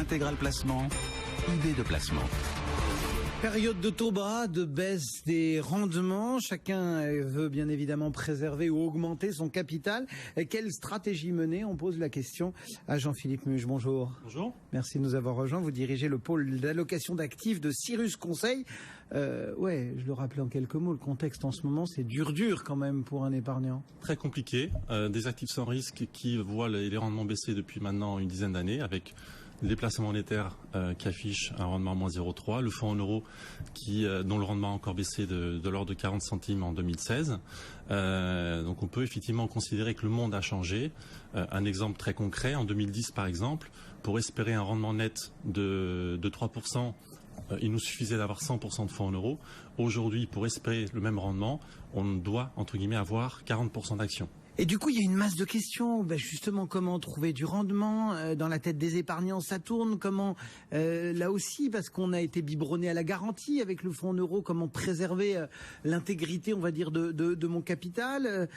Intégral Placement, idée de placement. Période de taux bas, de baisse des rendements. Chacun veut bien évidemment préserver ou augmenter son capital. Quelle stratégie mener? On pose la question à Jean-Philippe Muche. Bonjour. Bonjour. Merci de nous avoir rejoints. Vous dirigez le pôle d'allocation d'actifs de Cyrus Conseil. Je le rappelais en quelques mots, le contexte en ce moment, c'est dur quand même pour un épargnant. Très compliqué. Des actifs sans risque qui voient les rendements baisser depuis maintenant une dizaine d'années avec les placements monétaires qui affichent un rendement à moins 0,3, le fonds en euros dont le rendement a encore baissé de l'ordre de 40 centimes en 2016. Donc on peut effectivement considérer que le monde a changé. Un exemple très concret, en 2010 par exemple, pour espérer un rendement net de 3%, il nous suffisait d'avoir 100% de fonds en euros. Aujourd'hui, pour espérer le même rendement, on doit, entre guillemets, avoir 40% d'actions. Et du coup, il y a une masse de questions. Justement, comment trouver du rendement dans la tête des épargnants, ça tourne. Comment, là aussi, parce qu'on a été biberonné à la garantie avec le fonds en euros, comment préserver l'intégrité, on va dire, de mon capital.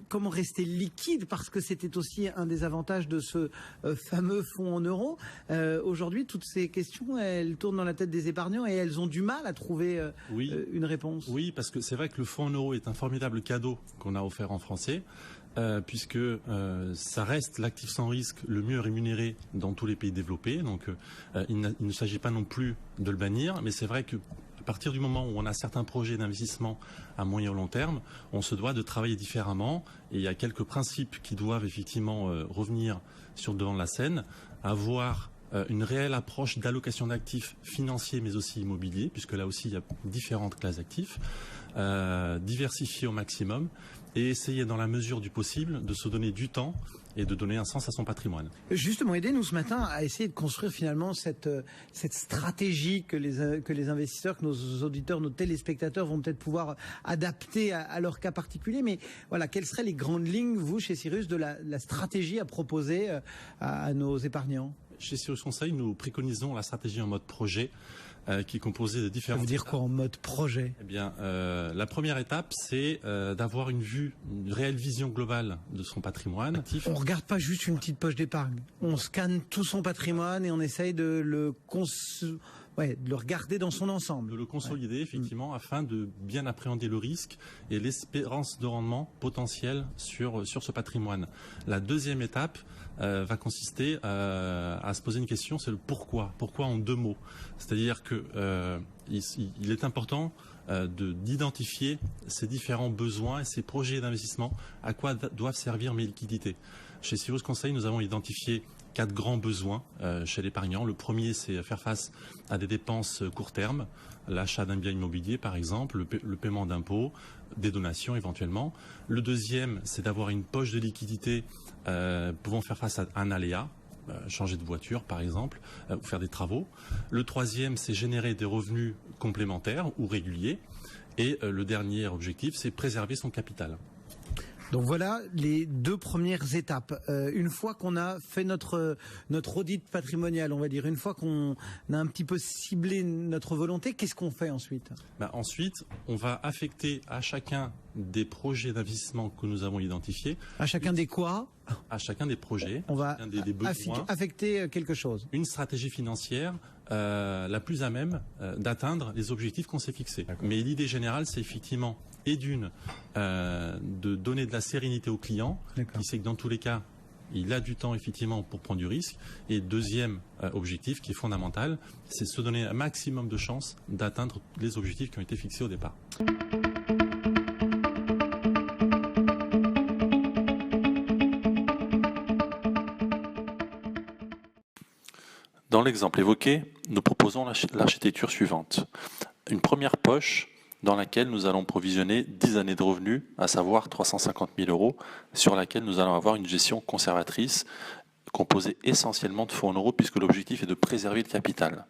Comment rester liquide, parce que c'était aussi un des avantages de ce fameux fonds en euros. Aujourd'hui, toutes ces questions, elles tournent dans la tête des épargnants et elles ont du mal à trouver une réponse. Oui, parce que c'est vrai que le fonds en euros est un formidable cadeau qu'on a offert en français. Puisque ça reste l'actif sans risque le mieux rémunéré dans tous les pays développés. Donc il ne s'agit pas non plus de le bannir, mais c'est vrai que à partir du moment où on a certains projets d'investissement à moyen ou long terme, on se doit de travailler différemment. Et il y a quelques principes qui doivent effectivement revenir sur le devant de la scène, avoir une réelle approche d'allocation d'actifs financiers mais aussi immobiliers, puisque là aussi il y a différentes classes d'actifs, diversifier au maximum et essayer dans la mesure du possible de se donner du temps et de donner un sens à son patrimoine. Justement, aidez-nous ce matin à essayer de construire finalement cette stratégie que les investisseurs, que nos auditeurs, nos téléspectateurs vont peut-être pouvoir adapter à leur cas particulier. Mais voilà, quelles seraient les grandes lignes, vous, chez Cyrus, de la stratégie à proposer à nos épargnants? Chez Cyrus Conseil, nous préconisons la stratégie en mode projet, qui est composée de différentes. Ça veut dire quoi en mode projet? Eh bien, la première étape, c'est d'avoir une réelle vision globale de son patrimoine actif. On regarde pas juste une petite poche d'épargne. On scanne tout son patrimoine et on essaye de le regarder dans son ensemble. De le consolider, effectivement, afin de bien appréhender le risque et l'espérance de rendement potentiel sur ce patrimoine. La deuxième étape va consister à se poser une question, c'est le pourquoi. Pourquoi en deux mots. C'est-à-dire que il est important d'identifier ces différents besoins et ces projets d'investissement, à quoi doivent servir mes liquidités. Chez Cyrus Conseil, nous avons identifié 4 grands besoins chez l'épargnant. Le premier, c'est faire face à des dépenses court terme, l'achat d'un bien immobilier par exemple, le paiement d'impôts, des donations éventuellement. Le deuxième, c'est d'avoir une poche de liquidité pouvant faire face à un aléa, changer de voiture par exemple, ou faire des travaux. Le troisième, c'est générer des revenus complémentaires ou réguliers. Et le dernier objectif, c'est préserver son capital. Donc voilà les deux premières étapes. Une fois qu'on a fait notre audit patrimonial, on va dire, une fois qu'on a un petit peu ciblé notre volonté, qu'est-ce qu'on fait ensuite? Ensuite, on va affecter à chacun des projets d'investissement que nous avons identifiés. À chacun des quoi? À chacun des projets. On va des besoins, affecter quelque chose. Une stratégie financière la plus à même d'atteindre les objectifs qu'on s'est fixés. Mais l'idée générale, c'est effectivement de donner de la sérénité au client, qui sait que dans tous les cas, il a du temps effectivement pour prendre du risque. Et deuxième objectif qui est fondamental, c'est se donner un maximum de chances d'atteindre les objectifs qui ont été fixés au départ. Dans l'exemple évoqué, nous proposons l'architecture suivante. Une première poche dans laquelle nous allons provisionner 10 années de revenus, à savoir 350 000 €, sur laquelle nous allons avoir une gestion conservatrice composée essentiellement de fonds en euros, puisque l'objectif est de préserver le capital.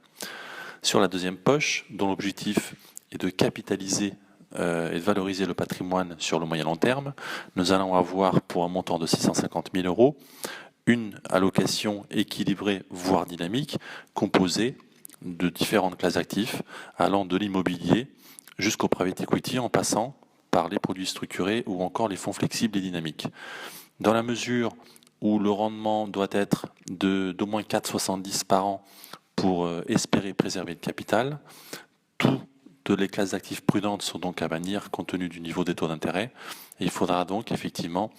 Sur la deuxième poche, dont l'objectif est de capitaliser et de valoriser le patrimoine sur le moyen long terme, nous allons avoir pour un montant de 650 000 € une allocation équilibrée, voire dynamique, composée de différentes classes d'actifs, allant de l'immobilier jusqu'au private equity, en passant par les produits structurés ou encore les fonds flexibles et dynamiques. Dans la mesure où le rendement doit être d'au moins 4,70 par an pour espérer préserver le capital. Toutes les classes d'actifs prudentes sont donc à bannir compte tenu du niveau des taux d'intérêt. Et il faudra donc effectivement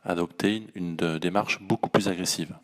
adopter une démarche beaucoup plus agressive.